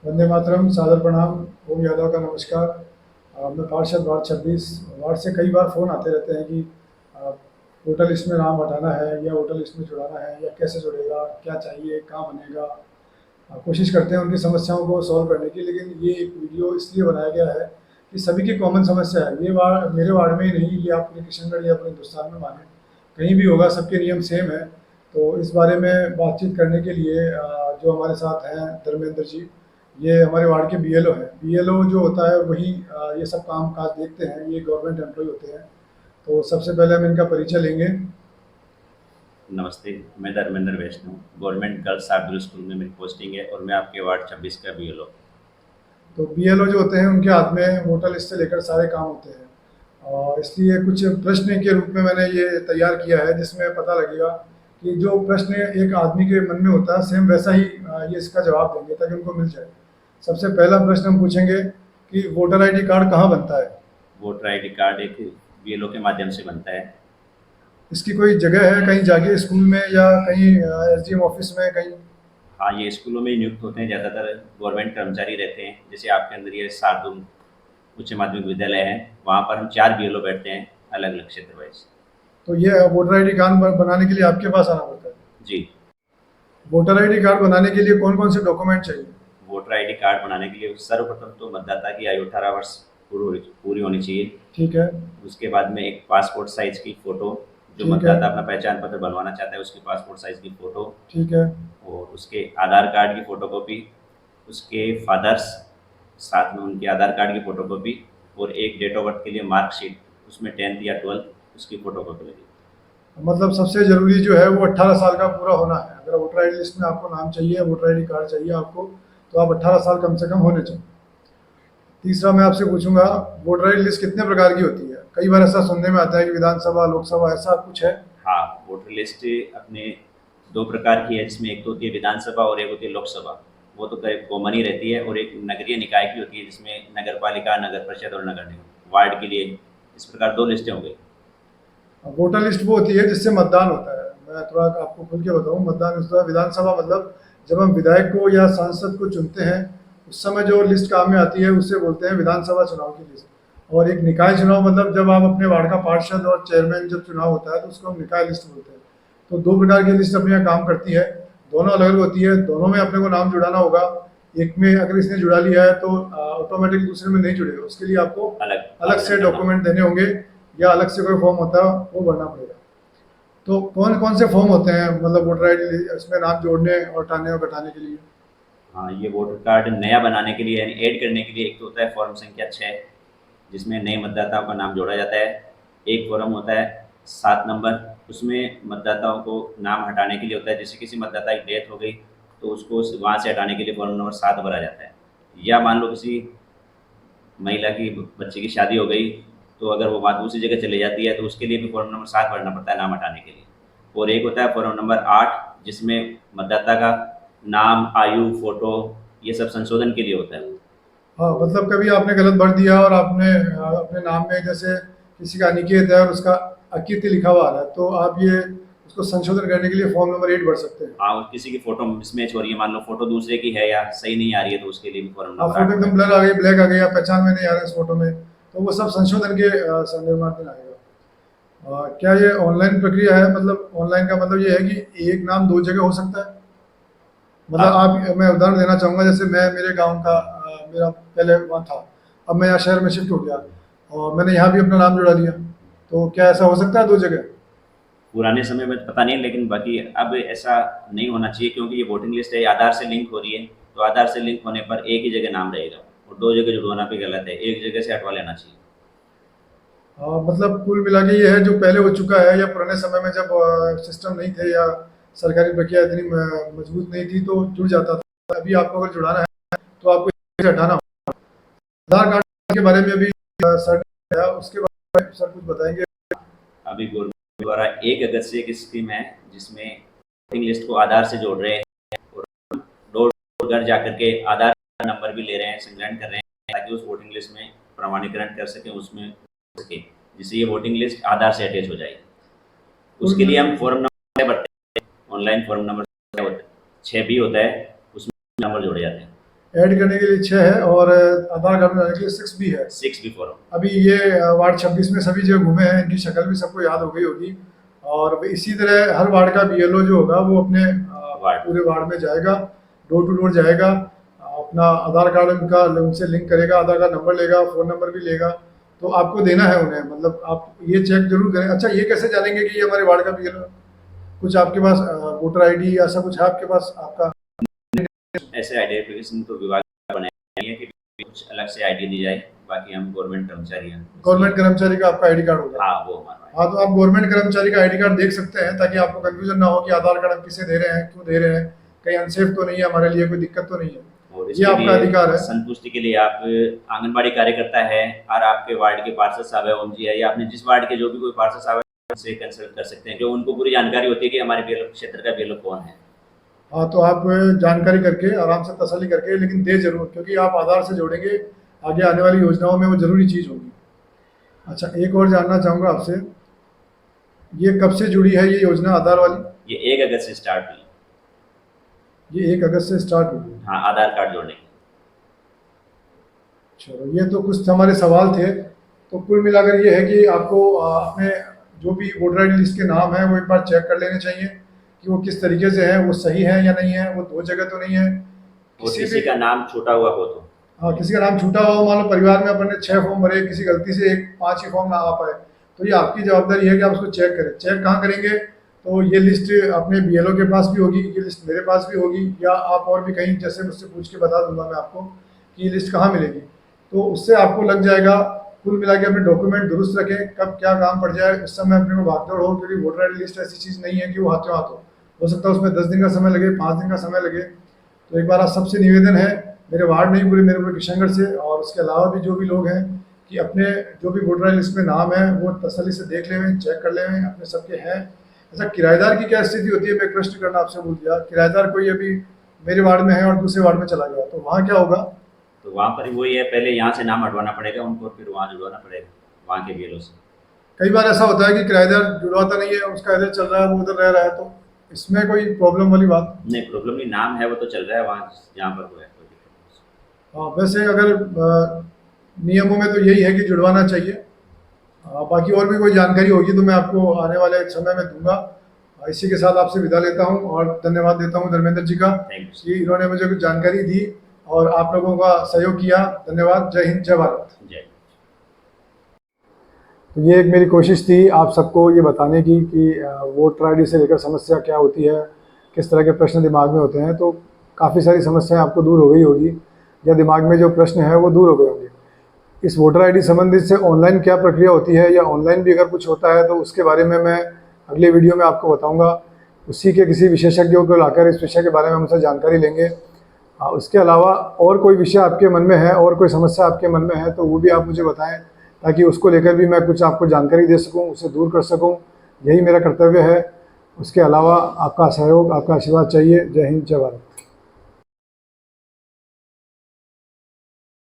वंदे मातरम, सादर प्रणाम। ओम यादव का नमस्कार। मैं पार्षद वार्ड 26 वार्ड से कई बार फ़ोन आते रहते हैं कि अ, वोटर लिस्ट में नाम हटाना है या वोटर लिस्ट में जुड़ाना है या कैसे जुड़ेगा, क्या चाहिए, कहाँ बनेगा। कोशिश करते हैं उनकी समस्याओं को सॉल्व करने की, लेकिन ये एक वीडियो इसलिए बनाया गया है कि सभी की कॉमन समस्या है। ये वार्ड मेरे वार्ड में ही नहीं, ये आप पूरे किशनगढ़ या पूरे हिंदुस्तान में माने कहीं भी होगा, सबके नियम सेम है। तो इस बारे में बातचीत करने के लिए जो हमारे साथ हैं धर्मेंद्र जी, ये हमारे वार्ड के बीएलओ हैं। बीएलओ जो होता है वही ये सब काम काज देखते हैं, ये गवर्नमेंट एम्प्लॉय होते हैं। तो सबसे पहले हम इनका परिचय लेंगे। नमस्ते, मैं धर्मेंद्र वैष्णव, गवर्नमेंट गर्ल्स शार्दुल स्कूल में मेरी पोस्टिंग है और मैं आपके वार्ड 26 का बीएलओ। तो बीएलओ जो होते हैं उनके हाथ में वोटर लिस्ट से लेकर सारे काम होते हैं, और इसलिए कुछ प्रश्न के रूप में मैंने ये तैयार किया है, जिसमें पता लगेगा कि जो प्रश्न एक आदमी के मन में होता है सेम वैसा ही ये इसका जवाब देंगे ताकि उनको मिल जाए। सबसे पहला प्रश्न हम पूछेंगे कि वोटर आईडी कार्ड कहाँ बनता है। वोटर आईडी कार्ड एक बीएलओ के माध्यम से बनता है। इसकी कोई जगह है, कहीं जाके स्कूल में या कहीं एसडीएम ऑफिस में कहीं। हाँ, ये स्कूलों में ही नियुक्त होते हैं, ज़्यादातर गवर्नमेंट कर्मचारी रहते हैं। जैसे आपके अंदर ये शार्दुल उच्च माध्यमिक विद्यालय है, वहाँ पर हम 4 बीएलओ बैठते हैं, अलग अलग क्षेत्र वाइज। तो ये वोटर आईडी कार्ड बनाने के लिए आपके पास आना पड़ता है। जी। वोटर आईडी कार्ड बनाने के लिए कौन कौन से डॉक्यूमेंट चाहिए। वोटर आईडी कार्ड बनाने के लिए सर्वप्रथम तो मतदाता की आयु 18 वर्ष पूरी होनी चाहिए। ठीक है। उसके बाद में एक पासपोर्ट साइज की फ़ोटो, जो ठीक है। मतदाता अपना पहचान पत्र बनवाना चाहता है उसकी पासपोर्ट साइज की फ़ोटो, ठीक है। और उसके आधार कार्ड की फ़ोटोकॉपी, उसके फादर्स, साथ में उनके आधार कार्ड की फ़ोटोकॉपी, और एक डेट ऑफ बर्थ के लिए मार्कशीट, उसमें 10th या 12th उसकी फ़ोटोकॉपी लगी। मतलब सबसे ज़रूरी जो है वो 18 साल का पूरा होना है। अगर वोटर आईडी लिस्ट में आपको नाम चाहिए, वोटर आईडी कार्ड चाहिए आपको, तो आप 18 साल कम से कम होने चाहिए। तीसरा मैं आपसे पूछूंगा, वोटर आईडी लिस्ट कितने प्रकार की होती है। कई बार ऐसा सुनने में आता है कि विधानसभा, लोकसभा, ऐसा कुछ है। हाँ, वोटर लिस्ट अपने 2 प्रकार की है, जिसमें एक तो होती है विधानसभा और एक होती है लोकसभा। वो तो करीब कॉमन ही रहती है। और एक नगरीय निकाय की होती है, जिसमें नगर पालिका, नगर परिषद और नगर निगम वार्ड के लिए। इस प्रकार 2 लिस्टें हो गई। वोटर लिस्ट वो होती है जिससे मतदान होता है। मैं थोड़ा आपको खुल के बताऊं, मतदान होता है। विधानसभा मतलब जब हम विधायक को या सांसद को चुनते हैं, उस समय जो लिस्ट काम में आती है उससे बोलते हैं विधानसभा चुनाव की लिस्ट। और एक निकाय चुनाव मतलब जब आप अपने वार्ड का पार्षद और चेयरमैन जब चुनाव होता है तो उसको हम निकाय लिस्ट बोलते हैं। तो 2 प्रकार की लिस्ट अपने यहाँ काम करती है, दोनों अलग अलग होती है। दोनों में अपने को नाम जुड़ाना होगा। एक में अगर इसने जुड़ा लिया है तो ऑटोमेटिक दूसरे में नहीं जुड़ेगा, उसके लिए आपको अलग अलग से आवेदन करना होगा। डॉक्यूमेंट देने होंगे या अलग से कोई फॉर्म होता है वो भरना पड़ेगा। तो कौन कौन से फॉर्म होते हैं मतलब वोटर आईडी इसमें नाम जोड़ने और हटाने और घटाने के लिए। हाँ, ये वोटर कार्ड नया बनाने के लिए यानी ऐड करने के लिए एक तो होता है फॉर्म संख्या 6, जिसमें नए मतदाताओं का नाम जोड़ा जाता है। एक फॉर्म होता है 7 नंबर, उसमें मतदाताओं को नाम हटाने के लिए होता है। जैसे किसी मतदाता की डेथ हो गई तो उसको वहाँ से हटाने के लिए फॉर्म नंबर 7 भरा जाता है। या मान लो किसी महिला की बच्चे की शादी हो गई, तो अगर वो बात दूसरी जगह चली जाती है तो उसके लिए भी फॉर्म नंबर 7 भरना पड़ता है नाम हटाने के लिए। और एक होता है फॉर्म नंबर 8, जिसमें मतदाता का नाम, आयु, फ़ोटो, ये सब संशोधन के लिए होता है। हाँ, मतलब कभी आपने गलत भर दिया और आपने अपने नाम में जैसे किसी का अनिकेत है और उसका अकित लिखा हुआ आ रहा है, तो आप ये उसको संशोधन करने के लिए फॉर्म नंबर 8 भर सकते हैं। हाँ, और किसी की फ़ोटो मिसमैच हो रही है, मान लो फ़ोटो दूसरे की है या सही नहीं आ रही है, तो उसके लिए भी फॉर्म आप नंबर 8 फोटो होता एकदम है। ब्लर आ गई, ब्लैक आ गई, या पहचान में नहीं आ रहा है इस फोटो में, तो वो सब संशोधन के निर्माण आएगा। क्या ये ऑनलाइन प्रक्रिया है। मतलब ऑनलाइन का मतलब ये है कि एक नाम 2 जगह हो सकता है। मतलब आप आप, मैं उदाहरण देना चाहूँगा, जैसे मैं मेरे गाँव का मेरा पहले वहाँ था, अब मैं यहाँ शहर में शिफ्ट हो गया और मैंने यहाँ भी अपना नाम जुड़ा लिया, तो क्या ऐसा हो सकता है 2 जगह। पुराने समय में तो पता नहीं, लेकिन बाकी अब ऐसा नहीं होना चाहिए, क्योंकि ये वोटिंग लिस्ट है, आधार से लिंक हो रही है। तो आधार से लिंक होने पर एक ही जगह नाम रहेगा, और 2 जगह जुड़वाना भी गलत है, एक जगह से हटवा लेना चाहिए। मतलब कुल मिला के ये है जो पहले हो चुका है, या पुराने समय में जब सिस्टम नहीं थे या सरकारी प्रक्रिया इतनी मजबूत नहीं थी तो जुड़ जाता था। अभी आपको अगर जुड़ाना है तो आपको इसे हटाना होगा। आधार कार्ड के बारे में भी सर ने बताया, उसके बारे में सर कुछ बताएंगे। अभी गवर्नमेंट द्वारा 1 अगस्त से एक स्कीम है, जिसमें वोटिंग लिस्ट को आधार से जोड़ रहे हैं, और डोर टू घर जाकर के आधार नंबर भी ले रहे हैं, संग्रहण कर रहे हैं, ताकि उस वोटिंग लिस्ट में प्रमाणीकरण कर सकें, उसमें हो सके, जिससे ये वोटिंग लिस्ट आधार से अटैच हो जाएगी। कुल उसके लिए मिल- हम फॉर्म नंबर भरते हैं, ऑनलाइन फॉर्म नंबर 6 भी होता है, उसमें नंबर जोड़े जाते हैं। ऐड करने के लिए 6 है और आधार कार्ड में जाने के लिए 6 भी है। 6 भी फॉर्म। अभी ये वार्ड 26 में सभी जगह घूमे हैं, इनकी शक्ल भी सबको याद हो गई होगी। और इसी तरह हर वार्ड का बीएलओ जो होगा वो अपने पूरे वार्ड में जाएगा, डोर टू डोर जाएगा, अपना आधार कार्ड उनका उनसे लिंक करेगा, आधार कार्ड नंबर लेगा, फ़ोन नंबर भी लेगा। तो आपको देना है उन्हें, मतलब आप ये चेक जरूर करें। अच्छा, ये कैसे जानेंगे कि ये हमारे वार्ड का बीएलओ? कुछ आपके पास वोटर आईडी ऐसा कुछ है आपके पास आपका? ऐसे आइडेंटिफिकेशन तो विभाग ने बनाया नहीं है कि कुछ अलग से आईडी दी जाए, बाकी हम गवर्नमेंट कर्मचारी हैं। गवर्नमेंट कर्मचारी का आपका आईडी कार्ड होगा? हाँ, वो हमारा है। हाँ, तो आप गवर्नमेंट कर्मचारी का आईडी कार्ड देख सकते हैं, ताकि आपको कंफ्यूजन ना हो कि आधार कार्ड हम किसे दे रहे हैं, क्यों दे रहे हैं, कहीं अनसेफ तो नहीं है, हमारे लिए कोई दिक्कत तो नहीं है। और ये इसके आपका लिए अधिकार है। संतुष्टि के लिए आप आंगनबाड़ी कार्यकर्ता है और आपके वार्ड के पार्षद साहब है, ओम जी है, या आपने जिस वार्ड के जो भी कोई पार्षद साहब है उनसे कंसल्ट कर सकते हैं, जो उनको पूरी जानकारी होती है कि हमारे बीएलओ क्षेत्र का बीएलओ कौन है। हाँ, तो आप जानकारी करके आराम से तसल्ली करके, लेकिन दे जरूर, क्योंकि आप आधार से जोड़ेंगे, आगे आने वाली योजनाओं में वो जरूरी चीज़ होगी। अच्छा, एक और जानना चाहूँगा आपसे, ये कब से जुड़ी है ये योजना आधार वाली? ये 1 अगस्त से स्टार्ट हुई। ये 1 अगस्त से स्टार्ट हुई है। हाँ, आधार कार्ड जोड़ने की। चलो, ये तो कुछ हमारे सवाल थे। तो कुल मिलाकर ये है कि आपको अपने जो भी वोटर आई लिस्ट के नाम हैं वो एक बार चेक कर लेने चाहिए कि वो किस तरीके से है, वो सही है या नहीं है, वो 2 जगह तो नहीं है। और किसी का नाम छूटा हुआ हो तो, हाँ, किसी का नाम छूटा हुआ, मान लो परिवार में अपन ने 6 फॉर्म भरे, किसी गलती से 5 ही फॉर्म ना आ पाए, तो ये आपकी जवाबदारी है कि आप उसको चेक करें। चेक कहाँ करेंगे? तो ये लिस्ट अपने बीएलओ के पास भी होगी, ये लिस्ट मेरे पास भी होगी, या आप और भी कहीं, जैसे मुझसे पूछ के बता दूंगा मैं आपको कि ये लिस्ट कहाँ मिलेगी। तो उससे आपको लग जाएगा। कुल मिला के अपने डॉक्यूमेंट दुरुस्त रखें, कब क्या काम पड़ जाए उस समय अपने को भागदौड़ हो, क्योंकि वोटर आई लिस्ट ऐसी चीज़ नहीं है कि वो हाथों हाथ हो सकता है उसमें 10 दिन का समय लगे, 5 दिन का समय लगे। तो एक बार आप सबसे निवेदन है, मेरे वार्ड नहीं पूरे मेरे पूरे किशनगढ़ से और उसके अलावा भी जो भी लोग हैं, कि अपने जो भी वोटर आई लिस्ट में नाम है वो तसल्ली से देख लें, चेक कर लें अपने सबके हैं। अच्छा, किराएदार की क्या स्थिति होती है? मैं एक प्रश्न करना आपसे भूल गया। किराएदार कोई अभी मेरे वार्ड में है और दूसरे वार्ड में चला गया, तो वहाँ क्या होगा? तो वहाँ पर वही है, पहले यहाँ से नाम हटवाना पड़ेगा उनको, फिर वहाँ जुड़वाना पड़ेगा वहाँ के बीएलओ से। कई बार ऐसा होता है कि किराएदार जुड़वाता नहीं है, उसका इधर चल रहा है, वो उधर रह रहा है, तो इसमें कोई प्रॉब्लम वाली बात? नहीं, प्रॉब्लम नहीं, नाम है वो तो चल रहा है वहाँ जहाँ पर वो है, कोई दिक्कत नहीं। हाँ, वैसे अगर नियमों में तो यही है कि जुड़वाना चाहिए। बाकी और भी कोई जानकारी होगी तो मैं आपको आने वाले समय में दूंगा। इसी के साथ आपसे विदा लेता हूं और धन्यवाद देता हूं धर्मेंद्र जी का थैंक यू। कि इन्होंने मुझे कुछ जानकारी दी और आप लोगों का सहयोग किया। धन्यवाद। जय हिंद, जय भारत। जय। तो ये एक मेरी कोशिश थी आप सबको ये बताने की कि वोटर आईडी से लेकर समस्या क्या होती है, किस तरह के प्रश्न दिमाग में होते हैं। तो काफ़ी सारी समस्याएं आपको दूर हो गई होगी, या दिमाग में जो प्रश्न है वो दूर हो गए होंगे। इस वोटर आईडी संबंधित से ऑनलाइन क्या प्रक्रिया होती है, या ऑनलाइन भी अगर कुछ होता है तो उसके बारे में मैं अगले वीडियो में आपको बताऊंगा। उसी के किसी विशेषज्ञों को लाकर इस विषय के बारे में हमसे जानकारी लेंगे। उसके अलावा और कोई विषय आपके मन में है और कोई समस्या आपके मन में है तो वो भी आप मुझे बताएं, ताकि उसको लेकर भी मैं कुछ आपको जानकारी दे सकूं, उसे दूर कर सकूं। यही मेरा कर्तव्य है। उसके अलावा आपका सहयोग, आपका आशीर्वाद चाहिए। जय हिंद, जय भारत।